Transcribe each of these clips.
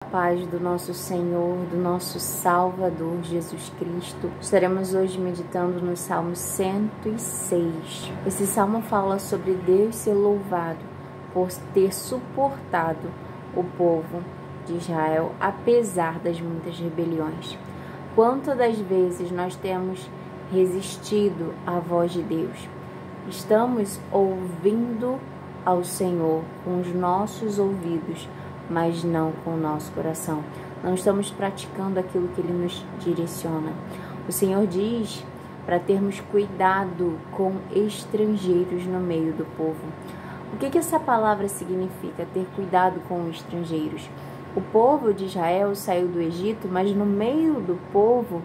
Paz do nosso Senhor, do nosso Salvador Jesus Cristo. Estaremos hoje meditando no Salmo 106. Esse salmo fala sobre Deus ser louvado por ter suportado o povo de Israel, apesar das muitas rebeliões. Quantas das vezes nós temos resistido à voz de Deus? Estamos ouvindo ao Senhor com os nossos ouvidos, mas não com o nosso coração. Não estamos praticando aquilo que Ele nos direciona. O Senhor diz para termos cuidado com estrangeiros no meio do povo. O que essa palavra significa, ter cuidado com estrangeiros? O povo de Israel saiu do Egito, mas no meio do povo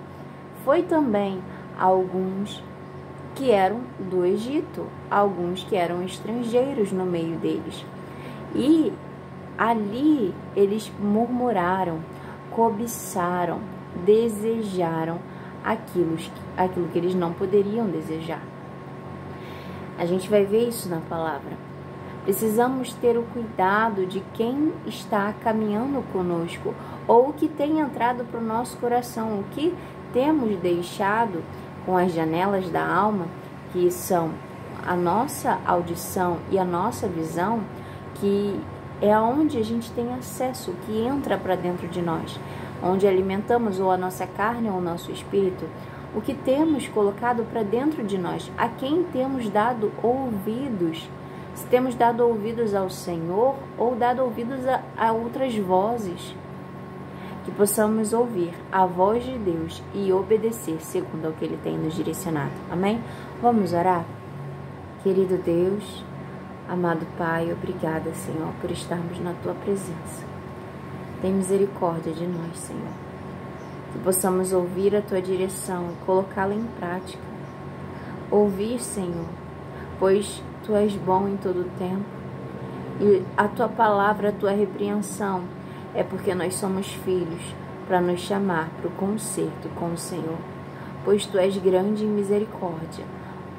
foi também alguns que eram do Egito, alguns que eram estrangeiros no meio deles. E ali eles murmuraram, cobiçaram, desejaram aquilo que eles não poderiam desejar. A gente vai ver isso na palavra. Precisamos ter o cuidado de quem está caminhando conosco ou que tem entrado para o nosso coração, o que temos deixado com as janelas da alma, que são a nossa audição e a nossa visão, que é onde a gente tem acesso, que entra para dentro de nós, onde alimentamos ou a nossa carne ou o nosso espírito, o que temos colocado para dentro de nós, a quem temos dado ouvidos, se temos dado ouvidos ao Senhor ou dado ouvidos a outras vozes, que possamos ouvir a voz de Deus e obedecer segundo o que Ele tem nos direcionado. Amém? Vamos orar? Querido Deus, amado Pai, obrigada, Senhor, por estarmos na Tua presença. Tem misericórdia de nós, Senhor. Que possamos ouvir a Tua direção e colocá-la em prática. Ouvir, Senhor, pois Tu és bom em todo o tempo. E a Tua palavra, a Tua repreensão, é porque nós somos filhos, para nos chamar para o conserto com o Senhor. Pois Tu és grande em misericórdia,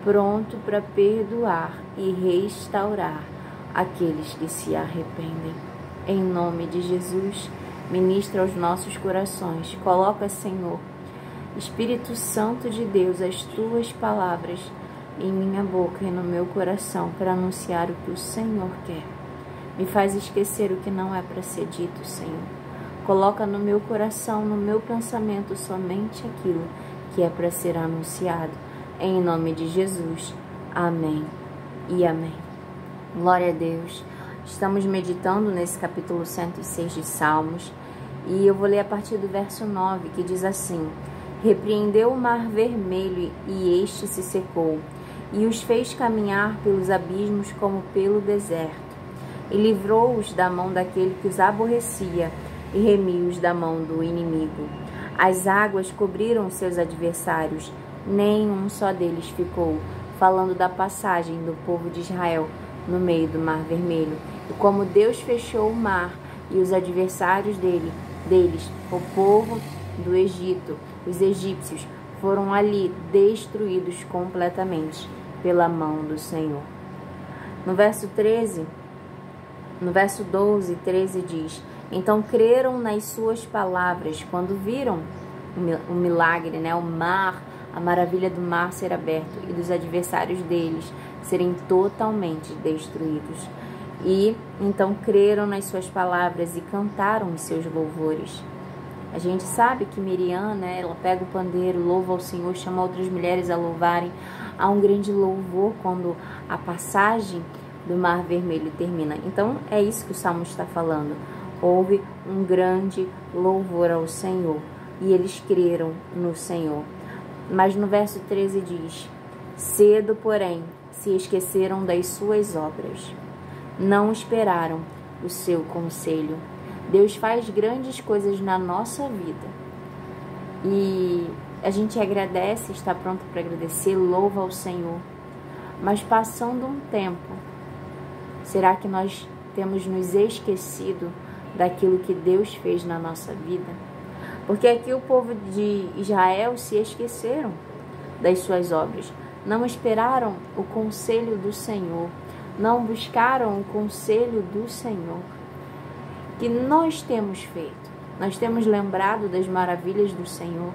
pronto para perdoar e restaurar aqueles que se arrependem. Em nome de Jesus, ministra aos nossos corações. Coloca, Senhor, Espírito Santo de Deus, as Tuas palavras em minha boca e no meu coração para anunciar o que o Senhor quer. Me faz esquecer o que não é para ser dito, Senhor. Coloca no meu coração, no meu pensamento, somente aquilo que é para ser anunciado. Em nome de Jesus. Amém e amém. Glória a Deus. Estamos meditando nesse capítulo 106 de Salmos. E eu vou ler a partir do verso 9, que diz assim: Repreendeu o mar vermelho e este se secou, e os fez caminhar pelos abismos como pelo deserto. E livrou-os da mão daquele que os aborrecia, e remiu-os da mão do inimigo. As águas cobriram seus adversários, nenhum só deles ficou, falando da passagem do povo de Israel no meio do Mar Vermelho. E como Deus fechou o mar e os adversários deles, o povo do Egito, os egípcios, foram ali destruídos completamente pela mão do Senhor. No verso 12 e 13 diz: Então creram nas suas palavras quando viram o milagre, o mar, a maravilha do mar ser aberto e dos adversários deles serem totalmente destruídos. E então creram nas suas palavras e cantaram os seus louvores. A gente sabe que Miriam, ela pega o pandeiro, louva ao Senhor, chama outras mulheres a louvarem. Há um grande louvor quando a passagem do Mar Vermelho termina. Então é isso que o Salmo está falando. Houve um grande louvor ao Senhor e eles creram no Senhor. Mas no verso 13 diz: Cedo, porém, se esqueceram das suas obras. Não esperaram o seu conselho. Deus faz grandes coisas na nossa vida. E a gente agradece, está pronto para agradecer, louva ao Senhor. Mas passando um tempo, será que nós temos nos esquecido daquilo que Deus fez na nossa vida? Porque aqui o povo de Israel se esqueceram das suas obras. Não esperaram o conselho do Senhor. Não buscaram o conselho do Senhor. que nós temos feito? Nós temos lembrado das maravilhas do Senhor,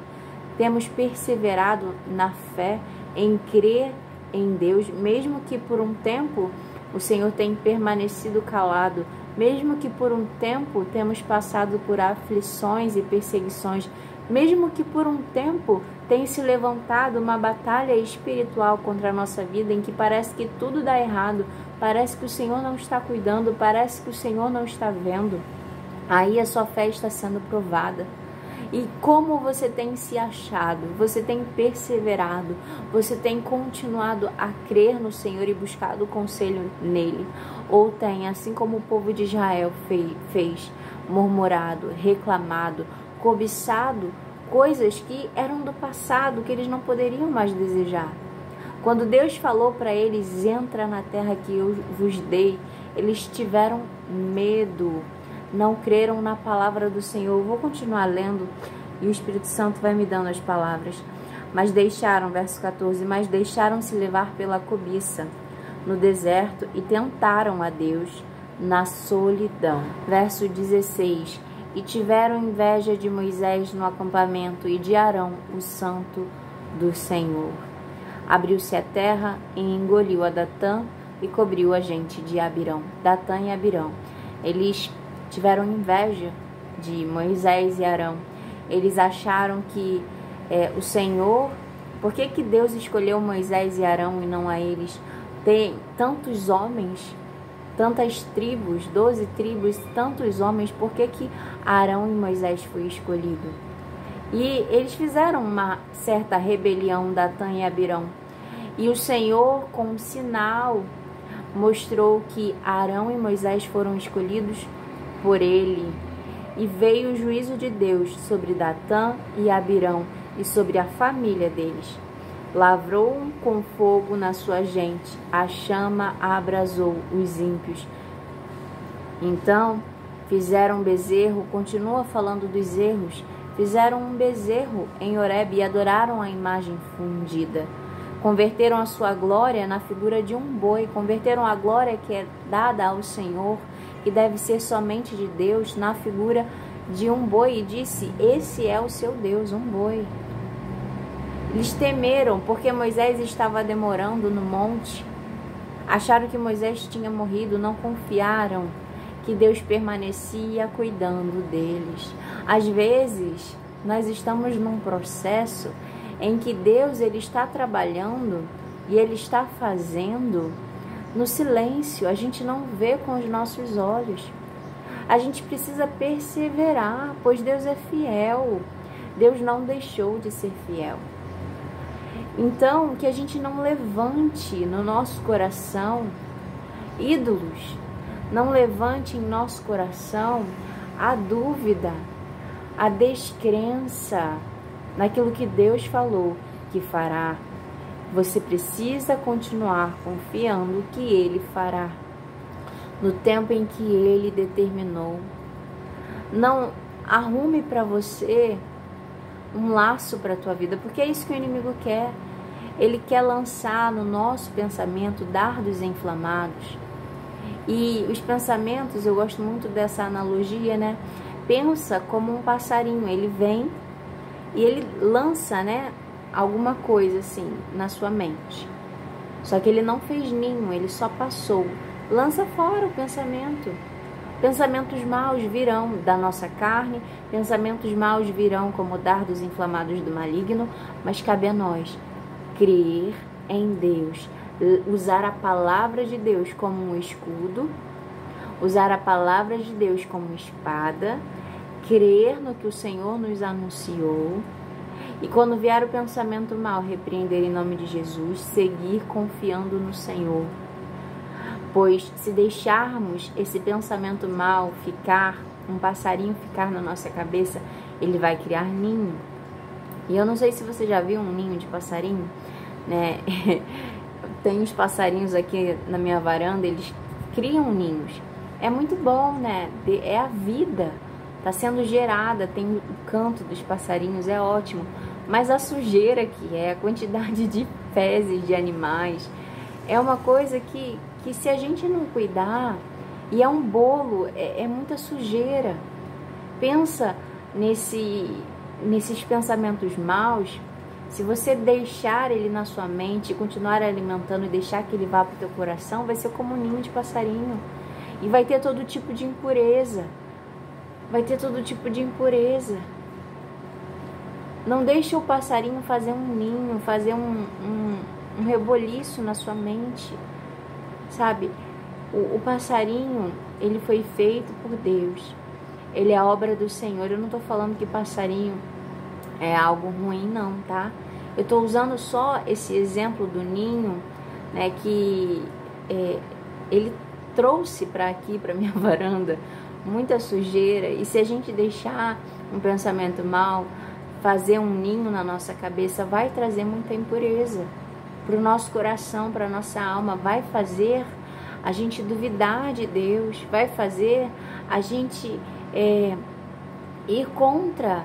temos perseverado na fé, em crer em Deus, mesmo que por um tempo o Senhor tenha permanecido calado, mesmo que por um tempo temos passado por aflições e perseguições, mesmo que por um tempo tenha se levantado uma batalha espiritual contra a nossa vida, em que parece que tudo dá errado, parece que o Senhor não está cuidando, parece que o Senhor não está vendo, aí a sua fé está sendo provada. E como você tem se achado, você tem perseverado, você tem continuado a crer no Senhor e buscado conselho nele? Ou tem, assim como o povo de Israel fez, murmurado, reclamado, cobiçado coisas que eram do passado, que eles não poderiam mais desejar? Quando Deus falou para eles, entra na terra que eu vos dei, eles tiveram medo, não creram na palavra do Senhor. Eu vou continuar lendo e o Espírito Santo vai me dando as palavras. Mas deixaram, verso 14, mas deixaram-se levar pela cobiça no deserto e tentaram a Deus na solidão. Verso 16, e tiveram inveja de Moisés no acampamento e de Arão, o santo do Senhor. Abriu-se a terra e engoliu a Datã e cobriu a gente de Abirão. Datã e Abirão. Eles tiveram inveja de Moisés e Arão. Eles acharam que o Senhor... Por que Deus escolheu Moisés e Arão e não a eles? Tem tantos homens, tantas tribos, 12 tribos, tantos homens. Por que Arão e Moisés foi escolhido? E eles fizeram uma certa rebelião, Datã e Abirão. E o Senhor, com um sinal, mostrou que Arão e Moisés foram escolhidos por ele. E veio o juízo de Deus sobre Datã e Abirão e sobre a família deles. Lavrou com fogo na sua gente, a chama abrasou os ímpios. Então fizeram um bezerro, continua falando dos erros, fizeram um bezerro em Horebe e adoraram a imagem fundida. Converteram a sua glória na figura de um boi, converteram a glória que é dada ao Senhor, que deve ser somente de Deus, na figura de um boi, e disse, esse é o seu Deus, um boi. Eles temeram, porque Moisés estava demorando no monte, acharam que Moisés tinha morrido, não confiaram que Deus permanecia cuidando deles. Às vezes, nós estamos num processo em que Deus ele está trabalhando e Ele está fazendo no silêncio, a gente não vê com os nossos olhos. A gente precisa perseverar, pois Deus é fiel. Deus não deixou de ser fiel. Então, que a gente não levante no nosso coração ídolos, não levante em nosso coração a dúvida, a descrença naquilo que Deus falou que fará. Você precisa continuar confiando que Ele fará no tempo em que Ele determinou. Não arrume para você um laço para a tua vida, porque é isso que o inimigo quer. Ele quer lançar no nosso pensamento dardos inflamados. E os pensamentos, eu gosto muito dessa analogia, né? Pensa como um passarinho, ele vem e ele lança, né, alguma coisa assim na sua mente. Só que ele não fez ninho, ele só passou. Lança fora o pensamento. Pensamentos maus virão da nossa carne, pensamentos maus virão como dardos inflamados do maligno, mas cabe a nós crer em Deus, usar a palavra de Deus como um escudo, usar a palavra de Deus como espada, crer no que o Senhor nos anunciou e quando vier o pensamento mau, repreender em nome de Jesus, seguir confiando no Senhor. Pois se deixarmos esse pensamento mau ficar, um passarinho ficar na nossa cabeça, ele vai criar ninho. E eu não sei se você já viu um ninho de passarinho, né? Tem uns passarinhos aqui na minha varanda, eles criam ninhos. É muito bom, né? É a vida, tá sendo gerada, tem o canto dos passarinhos, é ótimo. Mas a sujeira que é, a quantidade de fezes de animais, é uma coisa que se a gente não cuidar, E é um bolo, é muita sujeira. Pensa nesses pensamentos maus. Se você deixar ele na sua mente, continuar alimentando e deixar que ele vá para o teu coração, vai ser como um ninho de passarinho. E vai ter todo tipo de impureza. Vai ter todo tipo de impureza. Não deixe o passarinho fazer um ninho, fazer um reboliço na sua mente. Sabe? O passarinho, ele foi feito por Deus. Ele é a obra do Senhor. Eu não estou falando que passarinho é algo ruim, não, tá? Eu estou usando só esse exemplo do ninho, né, que ele trouxe para aqui, para minha varanda, muita sujeira. E se a gente deixar um pensamento mau fazer um ninho na nossa cabeça, vai trazer muita impureza para o nosso coração, para a nossa alma, vai fazer a gente duvidar de Deus, vai fazer a gente ir contra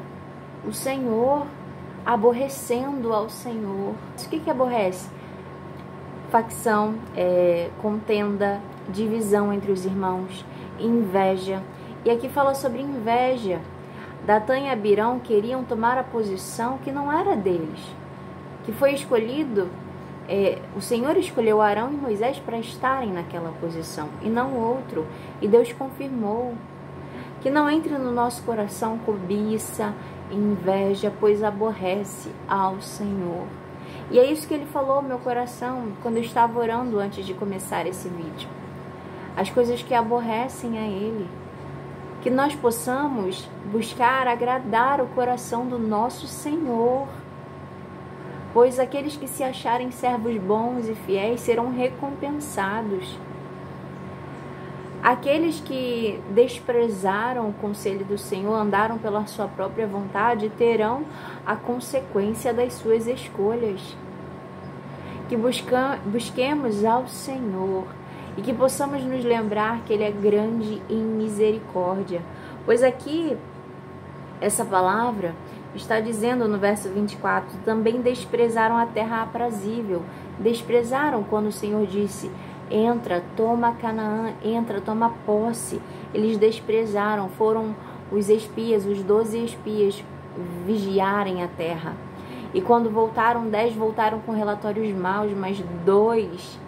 o Senhor, aborrecendo ao Senhor. O que aborrece? Facção, contenda, divisão entre os irmãos, inveja. E aqui fala sobre inveja. Datã e Abirão queriam tomar a posição que não era deles, que foi escolhido, o Senhor escolheu Arão e Moisés para estarem naquela posição, e não outro. E Deus confirmou que não entre no nosso coração cobiça, inveja, pois aborrece ao Senhor. E é isso que ele falou ao meu coração quando eu estava orando antes de começar esse vídeo. As coisas que aborrecem a Ele. Que nós possamos buscar agradar o coração do nosso Senhor. Pois aqueles que se acharem servos bons e fiéis serão recompensados. Aqueles que desprezaram o conselho do Senhor, andaram pela sua própria vontade, terão a consequência das suas escolhas. Que busquemos ao Senhor e que possamos nos lembrar que Ele é grande em misericórdia. Pois aqui, essa palavra está dizendo no verso 24, também desprezaram a terra aprazível. Desprezaram quando o Senhor disse: entra, toma Canaã, entra, toma posse. Eles desprezaram, foram os espias, os 12 espias, vigiarem a terra. E quando voltaram, 10 voltaram com relatórios maus, mas dois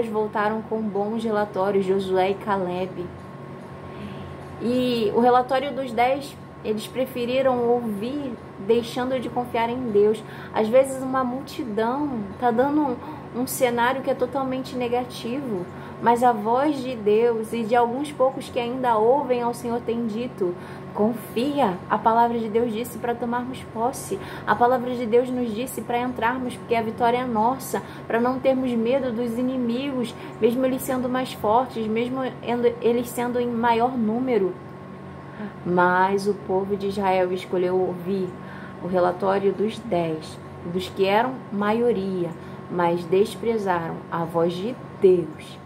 voltaram com bons relatórios, Josué e Caleb. E o relatório dos 10, eles preferiram ouvir, deixando de confiar em Deus. Às vezes uma multidão está dando um cenário que é totalmente negativo, mas a voz de Deus e de alguns poucos que ainda ouvem ao Senhor tem dito: confia. A palavra de Deus disse para tomarmos posse. A palavra de Deus nos disse para entrarmos, porque a vitória é nossa, para não termos medo dos inimigos, mesmo eles sendo mais fortes, mesmo eles sendo em maior número. Mas o povo de Israel escolheu ouvir o relatório dos 10, dos que eram maioria, mas desprezaram a voz de Deus,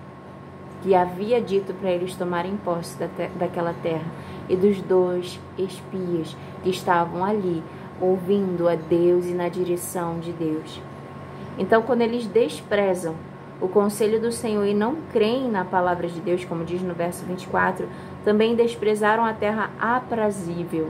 que havia dito para eles tomarem posse daquela terra, e dos 2 espias que estavam ali, ouvindo a Deus e na direção de Deus. Então, quando eles desprezam o conselho do Senhor e não creem na palavra de Deus, como diz no verso 24, também desprezaram a terra aprazível.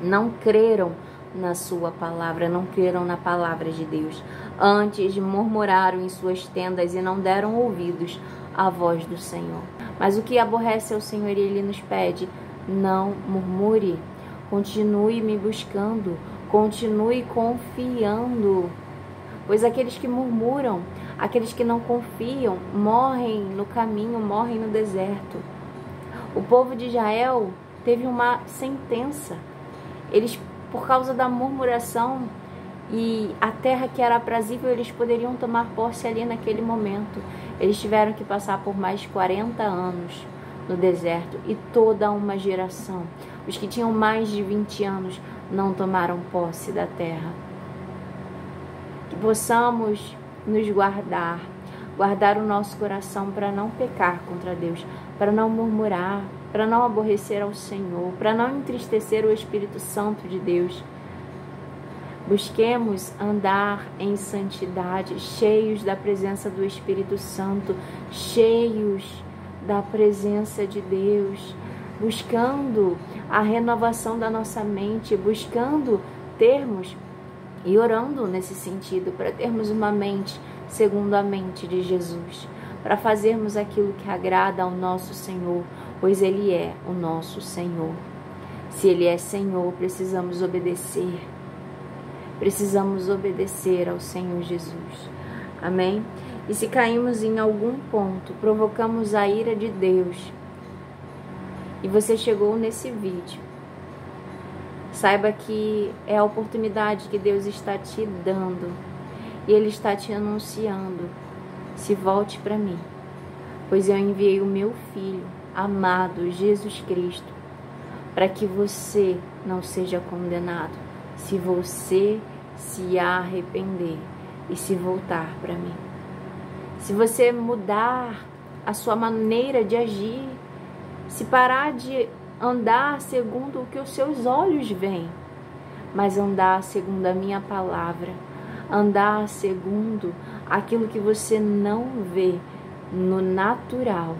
Não creram na sua palavra, não creram na palavra de Deus. Antes murmuraram em suas tendas e não deram ouvidos à voz do Senhor. Mas o que aborrece ao Senhor, Ele nos pede: não murmure, continue me buscando, continue confiando. Pois aqueles que murmuram, aqueles que não confiam, morrem no caminho, morrem no deserto. O povo de Israel teve uma sentença. Eles, por causa da murmuração e a terra que era aprazível, eles poderiam tomar posse ali naquele momento. Eles tiveram que passar por mais 40 anos no deserto, e toda uma geração, os que tinham mais de 20 anos, não tomaram posse da terra. Que possamos nos guardar o nosso coração para não pecar contra Deus, para não murmurar, para não aborrecer ao Senhor, para não entristecer o Espírito Santo de Deus. Busquemos andar em santidade, cheios da presença do Espírito Santo, cheios da presença de Deus, buscando a renovação da nossa mente, buscando termos e orando nesse sentido, para termos uma mente segundo a mente de Jesus, para fazermos aquilo que agrada ao nosso Senhor, pois Ele é o nosso Senhor. Se Ele é Senhor, precisamos obedecer. Precisamos obedecer ao Senhor Jesus. Amém? E se caímos em algum ponto, provocamos a ira de Deus, e você chegou nesse vídeo, saiba que é a oportunidade que Deus está te dando, e Ele está te anunciando: se volte para mim, pois eu enviei o meu Filho amado, Jesus Cristo, para que você não seja condenado, se você se arrepender e se voltar para mim. Se você mudar a sua maneira de agir, se parar de andar segundo o que os seus olhos veem, mas andar segundo a minha palavra, andar segundo aquilo que você não vê no natural,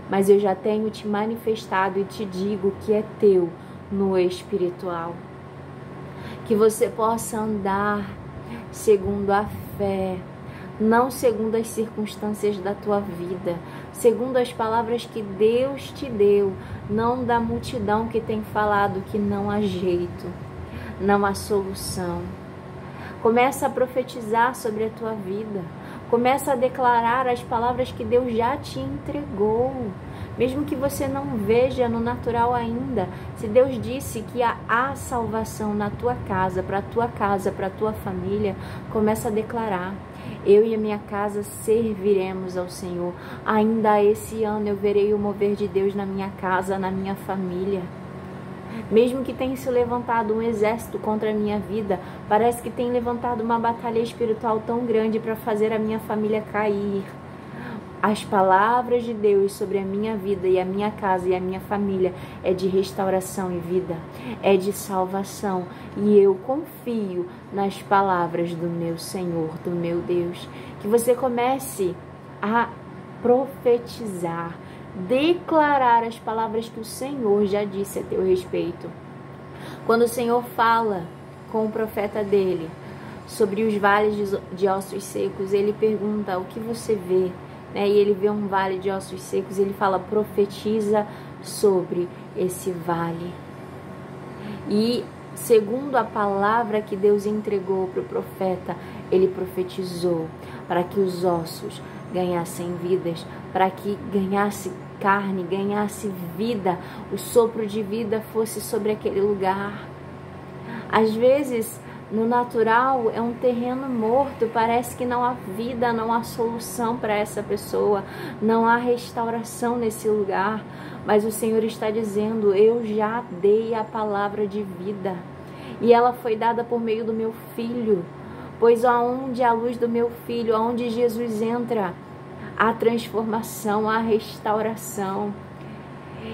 mas eu já tenho te manifestado e te digo que é teu no espiritual. Que você possa andar segundo a fé, não segundo as circunstâncias da tua vida, segundo as palavras que Deus te deu, não da multidão que tem falado que não há jeito, não há solução. Começa a profetizar sobre a tua vida, começa a declarar as palavras que Deus já te entregou, mesmo que você não veja no natural ainda. Se Deus disse que há salvação na tua casa, para a tua família, começa a declarar: eu e a minha casa serviremos ao Senhor. Ainda esse ano eu verei o mover de Deus na minha casa, na minha família. Mesmo que tenha se levantado um exército contra a minha vida, parece que tem levantado uma batalha espiritual tão grande para fazer a minha família cair. As palavras de Deus sobre a minha vida e a minha casa e a minha família é de restauração e vida, é de salvação. E eu confio nas palavras do meu Senhor, do meu Deus. Que você comece a profetizar, declarar as palavras que o Senhor já disse a teu respeito. Quando o Senhor fala com o profeta dele sobre os vales de ossos secos, ele pergunta: o que você vê? E ele vê um vale de ossos secos, ele fala: profetiza sobre esse vale. E segundo a palavra que Deus entregou para o profeta, ele profetizou para que os ossos ganhassem vidas, para que ganhasse carne, ganhasse vida, o sopro de vida fosse sobre aquele lugar. Às vezes, no natural, é um terreno morto, parece que não há vida, não há solução para essa pessoa, não há restauração nesse lugar, mas o Senhor está dizendo: eu já dei a palavra de vida, e ela foi dada por meio do meu Filho, pois aonde a luz do meu Filho, aonde Jesus entra, há transformação, há restauração.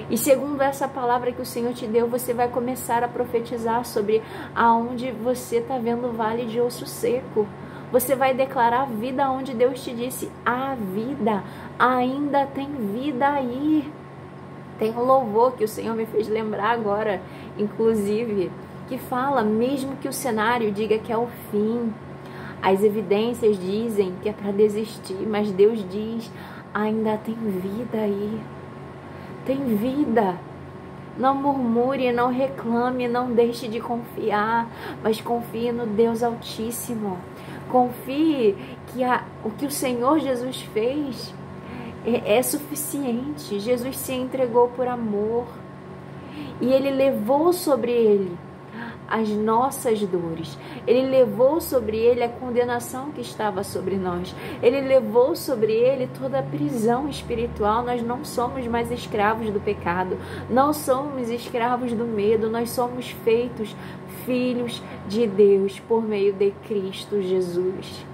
E segundo essa palavra que o Senhor te deu, você vai começar a profetizar sobre aonde você está vendo o vale de osso seco. Você vai declarar vida onde Deus te disse: há vida, ainda tem vida aí. Tem um louvor que o Senhor me fez lembrar agora, inclusive, que fala: mesmo que o cenário diga que é o fim, as evidências dizem que é para desistir, mas Deus diz: ainda tem vida aí. Tem vida. Não murmure, não reclame, não deixe de confiar, mas confie no Deus Altíssimo. Confie que o que o Senhor Jesus fez é suficiente. Jesus se entregou por amor e Ele levou sobre Ele as nossas dores. Ele levou sobre Ele a condenação que estava sobre nós. Ele levou sobre Ele toda a prisão espiritual. Nós não somos mais escravos do pecado, não somos escravos do medo, nós somos feitos filhos de Deus por meio de Cristo Jesus.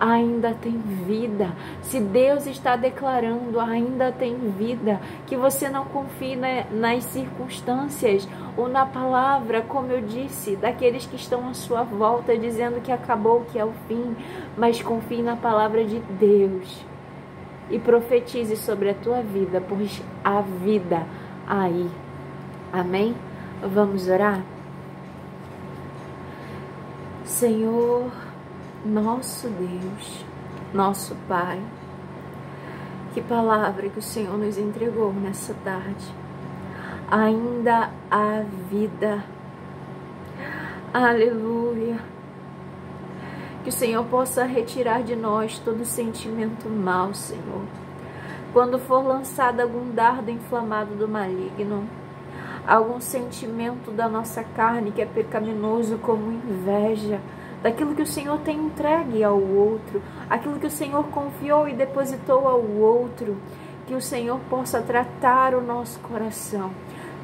Ainda tem vida. Se Deus está declarando ainda tem vida, que você não confie nas circunstâncias ou na palavra, como eu disse, daqueles que estão à sua volta dizendo que acabou, que é o fim, mas confie na palavra de Deus. e profetize sobre a tua vida, pois há vida aí. Amém? Vamos orar? Senhor, nosso Deus, nosso Pai, que palavra que o Senhor nos entregou nessa tarde. Ainda há vida. Aleluia. Que o Senhor possa retirar de nós todo sentimento mau, Senhor. Quando for lançado algum dardo inflamado do maligno, algum sentimento da nossa carne que é pecaminoso, como inveja, daquilo que o Senhor tem entregue ao outro, aquilo que o Senhor confiou e depositou ao outro, que o Senhor possa tratar o nosso coração,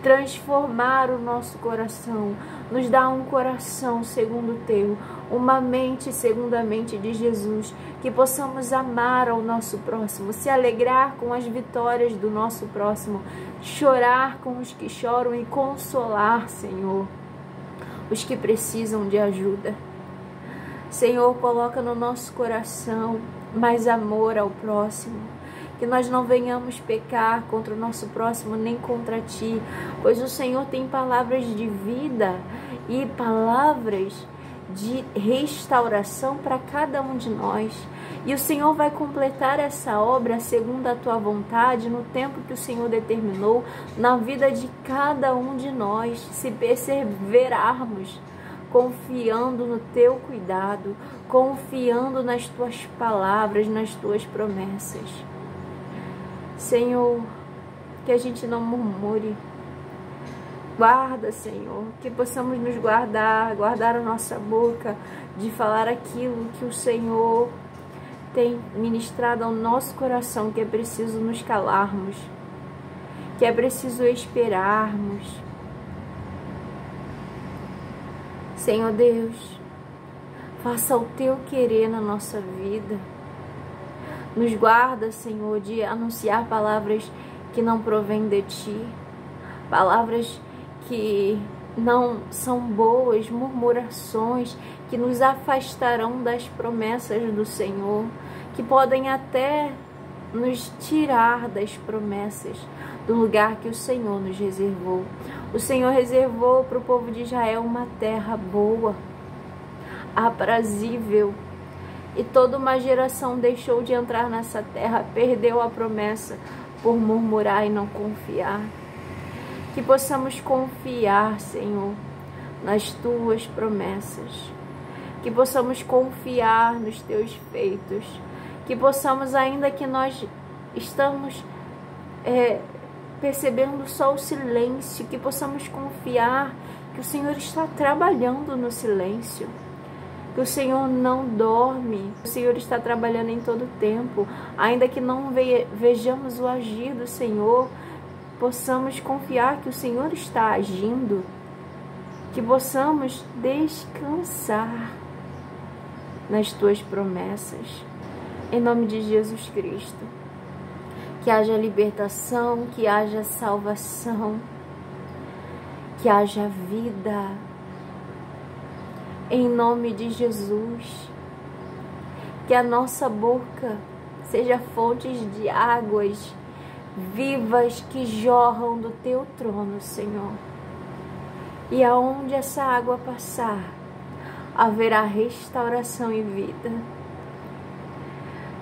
transformar o nosso coração, nos dar um coração segundo o teu, uma mente segundo a mente de Jesus, que possamos amar ao nosso próximo, se alegrar com as vitórias do nosso próximo, chorar com os que choram e consolar, Senhor, os que precisam de ajuda. Senhor, coloca no nosso coração mais amor ao próximo, que nós não venhamos pecar contra o nosso próximo nem contra Ti, pois o Senhor tem palavras de vida e palavras de restauração para cada um de nós. E o Senhor vai completar essa obra segundo a Tua vontade, no tempo que o Senhor determinou, na vida de cada um de nós, se perseverarmos, confiando no Teu cuidado, confiando nas Tuas palavras, nas Tuas promessas. Senhor, que a gente não murmure. Guarda, Senhor, que possamos nos guardar a nossa boca de falar aquilo que o Senhor tem ministrado ao nosso coração, que é preciso nos calarmos, que é preciso esperarmos. Senhor Deus, faça o Teu querer na nossa vida. Nos guarda, Senhor, de anunciar palavras que não provêm de Ti, palavras que não são boas, murmurações que nos afastarão das promessas do Senhor, que podem até nos tirar das promessas, do lugar que o Senhor nos reservou. O Senhor reservou para o povo de Israel uma terra boa, aprazível, e toda uma geração deixou de entrar nessa terra, perdeu a promessa por murmurar e não confiar. Que possamos confiar, Senhor, nas Tuas promessas, que possamos confiar nos Teus feitos, que possamos, ainda que nós estamos percebendo só o silêncio, que possamos confiar que o Senhor está trabalhando no silêncio, que o Senhor não dorme, o Senhor está trabalhando em todo o tempo, ainda que não vejamos o agir do Senhor, possamos confiar que o Senhor está agindo, que possamos descansar nas Tuas promessas, em nome de Jesus Cristo. Que haja libertação, que haja salvação, que haja vida, em nome de Jesus. Que a nossa boca seja fontes de águas vivas que jorram do Teu trono, Senhor. E aonde essa água passar, haverá restauração e vida.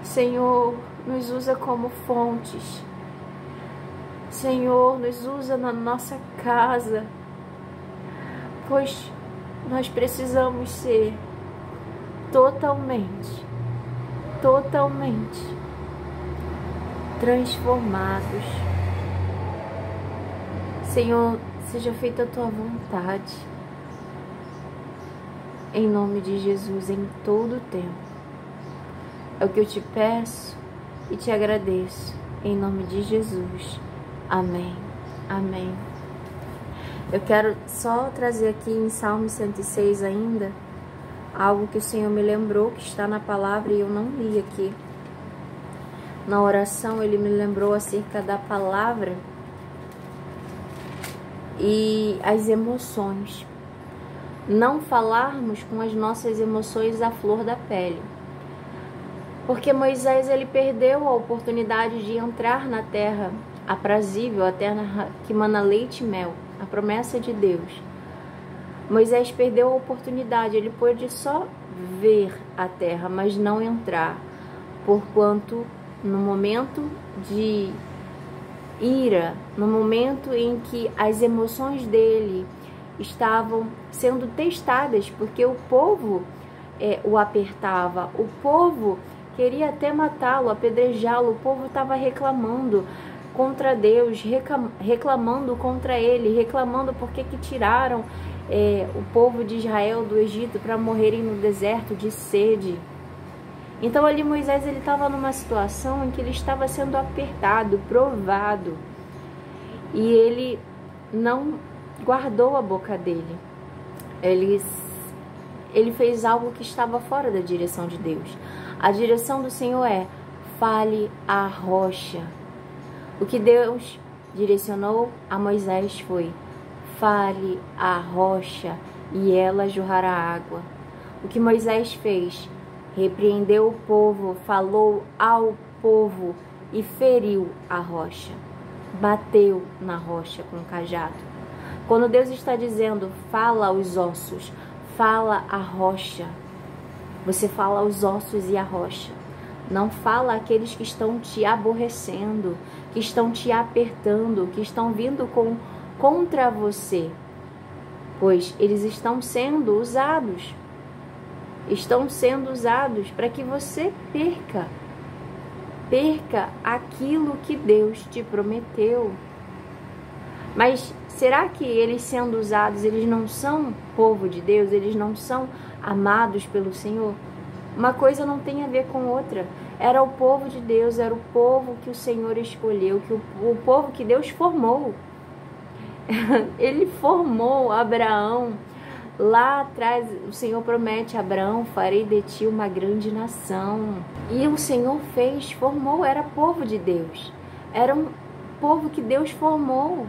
Senhor, nos usa como fontes. Senhor, nos usa na nossa casa, pois nós precisamos ser totalmente transformados. Senhor, seja feita a Tua vontade, em nome de Jesus, em todo o tempo. É o que eu te peço e te agradeço, em nome de Jesus. Amém. Amém. Eu quero só trazer aqui em Salmo 106 ainda, algo que o Senhor me lembrou, que está na palavra e eu não li aqui. Na oração Ele me lembrou acerca da palavra e as emoções. Não falarmos com as nossas emoções à flor da pele. Porque Moisés ele perdeu a oportunidade de entrar na terra aprazível, a terra que mana leite e mel, a promessa de Deus. Moisés perdeu a oportunidade, ele pôde só ver a terra, mas não entrar, porquanto no momento de ira, no momento em que as emoções dele estavam sendo testadas, porque o povo o apertava, o povo queria até matá-lo, apedrejá-lo, o povo estava reclamando contra Deus, reclamando contra ele, reclamando porque que tiraram o povo de Israel do Egito para morrerem no deserto de sede. Então ali Moisés ele estava numa situação em que ele estava sendo apertado, provado, e ele não guardou a boca dele. Ele fez algo que estava fora da direção de Deus. A direção do Senhor é: fale à rocha. O que Deus direcionou a Moisés foi: fale à rocha e ela jorrará água. O que Moisés fez? Repreendeu o povo, falou ao povo e feriu a rocha. Bateu na rocha com o cajado. Quando Deus está dizendo: fala aos ossos, fala à rocha, você fala aos ossos e à rocha. Não fala àqueles que estão te aborrecendo, que estão te apertando, que estão vindo contra você, pois eles estão sendo usados. Estão sendo usados para que você perca aquilo que Deus te prometeu. Mas será que eles sendo usados, eles não são povo de Deus? Eles não são amados pelo Senhor? Uma coisa não tem a ver com outra. Era o povo de Deus, era o povo que o Senhor escolheu, o povo que Deus formou. Ele formou Abraão. Lá atrás, o Senhor promete a Abraão: farei de ti uma grande nação. E o Senhor fez, formou, era povo de Deus. Era um povo que Deus formou.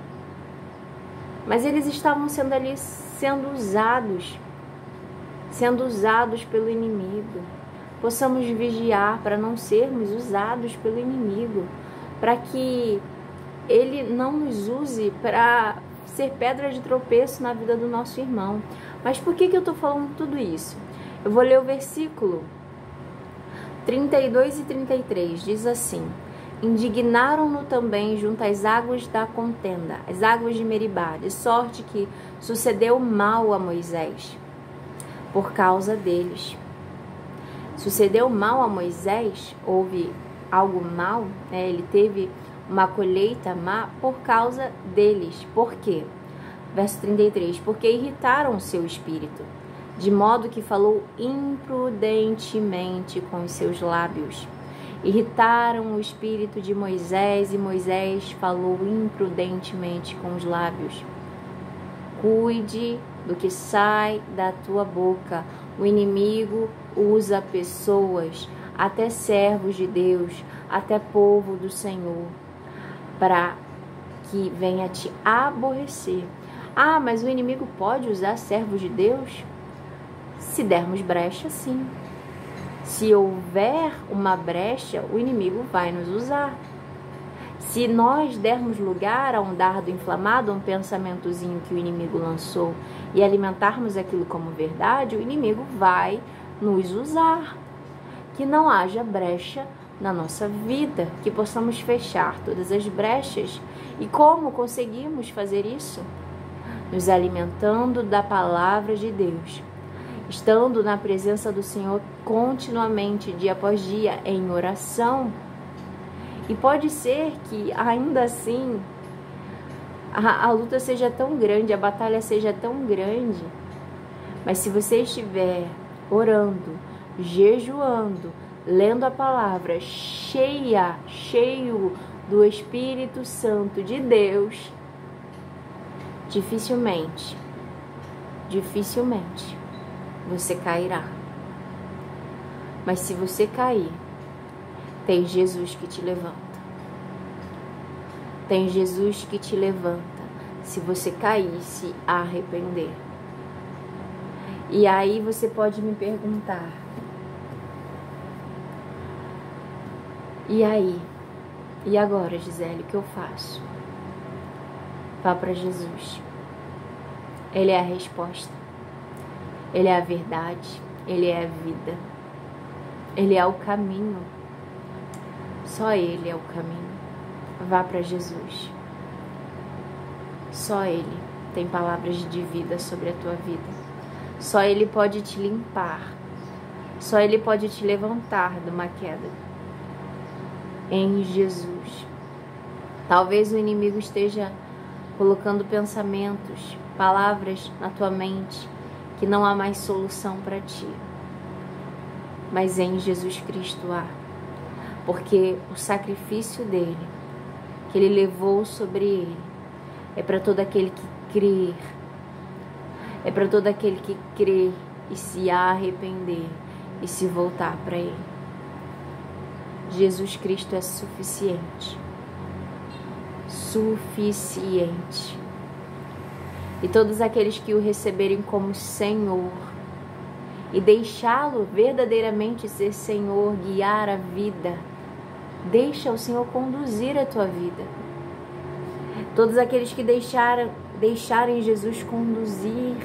Mas eles estavam sendo ali, sendo usados pelo inimigo. Possamos vigiar para não sermos usados pelo inimigo, para que ele não nos use para ser pedra de tropeço na vida do nosso irmão. Mas por que eu estou falando tudo isso? Eu vou ler o versículo 32 e 33, diz assim: indignaram-no também junto às águas da contenda, as águas de Meribá, de sorte que sucedeu mal a Moisés por causa deles. Sucedeu mal a Moisés, houve algo mal, ele teve uma colheita má por causa deles. Por quê? Verso 33, porque irritaram o seu espírito, de modo que falou imprudentemente com os seus lábios. Irritaram o espírito de Moisés, e Moisés falou imprudentemente com os lábios. Cuide do que sai da tua boca. O inimigo usa pessoas, até servos de Deus, até povo do Senhor, para que venha te aborrecer. Ah, mas o inimigo pode usar servos de Deus? Se dermos brecha, sim. Se houver uma brecha, o inimigo vai nos usar. Se nós dermos lugar a um dardo inflamado, a um pensamentozinho que o inimigo lançou, e alimentarmos aquilo como verdade, o inimigo vai nos usar. Que não haja brecha na nossa vida, que possamos fechar todas as brechas. E como conseguimos fazer isso? Nos alimentando da palavra de Deus, estando na presença do Senhor continuamente, dia após dia, em oração. E pode ser que ainda assim a luta seja tão grande, a batalha seja tão grande, mas se você estiver orando, jejuando, lendo a palavra, cheio do Espírito Santo de Deus, dificilmente você cairá. Mas se você cair, tem Jesus que te levanta. Tem Jesus que te levanta se você cair, se arrepender. E aí você pode me perguntar: E aí? E agora, Gisele, o que eu faço? Vá para Jesus. Ele é a resposta. Ele é a verdade. Ele é a vida. Ele é o caminho. Só Ele é o caminho. Vá para Jesus. Só Ele tem palavras de vida sobre a tua vida. Só Ele pode te limpar. Só Ele pode te levantar de uma queda. Em Jesus. Talvez o inimigo esteja colocando pensamentos, palavras na tua mente que não há mais solução para ti. Mas em Jesus Cristo há. Porque o sacrifício dele, que ele levou sobre ele, é para todo aquele que crer. É para todo aquele que crer e se arrepender e se voltar para ele. Jesus Cristo é suficiente. Suficiente. E todos aqueles que o receberem como Senhor e deixá-lo verdadeiramente ser Senhor, guiar a vida, deixa o Senhor conduzir a tua vida. Todos aqueles que deixarem Jesus conduzir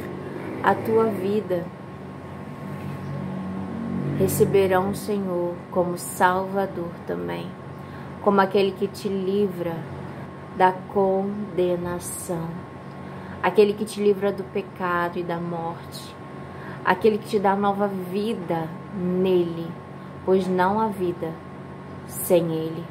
a tua vida, receberão o Senhor como Salvador também, como aquele que te livra da condenação, aquele que te livra do pecado e da morte, aquele que te dá nova vida nele, pois não há vida sem ele.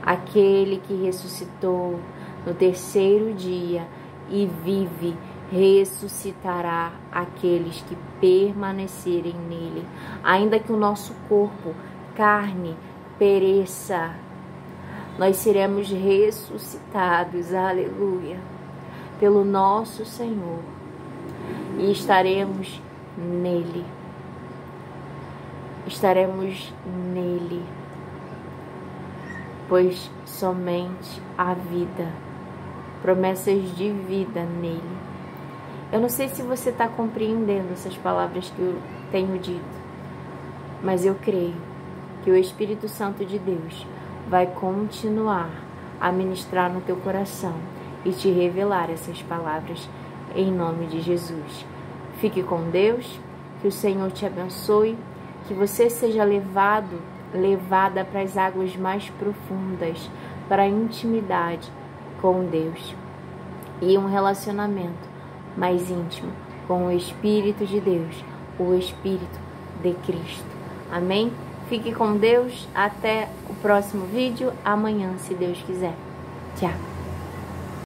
Aquele que ressuscitou no terceiro dia e vive, ressuscitará aqueles que permanecerem nele. Ainda que o nosso corpo, carne, pereça, nós seremos ressuscitados, aleluia, pelo nosso Senhor, e estaremos nele. Estaremos nele, pois somente há vida, promessas de vida nele. Eu não sei se você está compreendendo essas palavras que eu tenho dito, mas eu creio que o Espírito Santo de Deus vai continuar a ministrar no teu coração e te revelar essas palavras em nome de Jesus. Fique com Deus, que o Senhor te abençoe, que você seja levada para as águas mais profundas, para a intimidade com Deus e um relacionamento mais íntimo com o Espírito de Deus, o Espírito de Cristo. Amém? Fique com Deus. Até o próximo vídeo, amanhã, se Deus quiser. Tchau.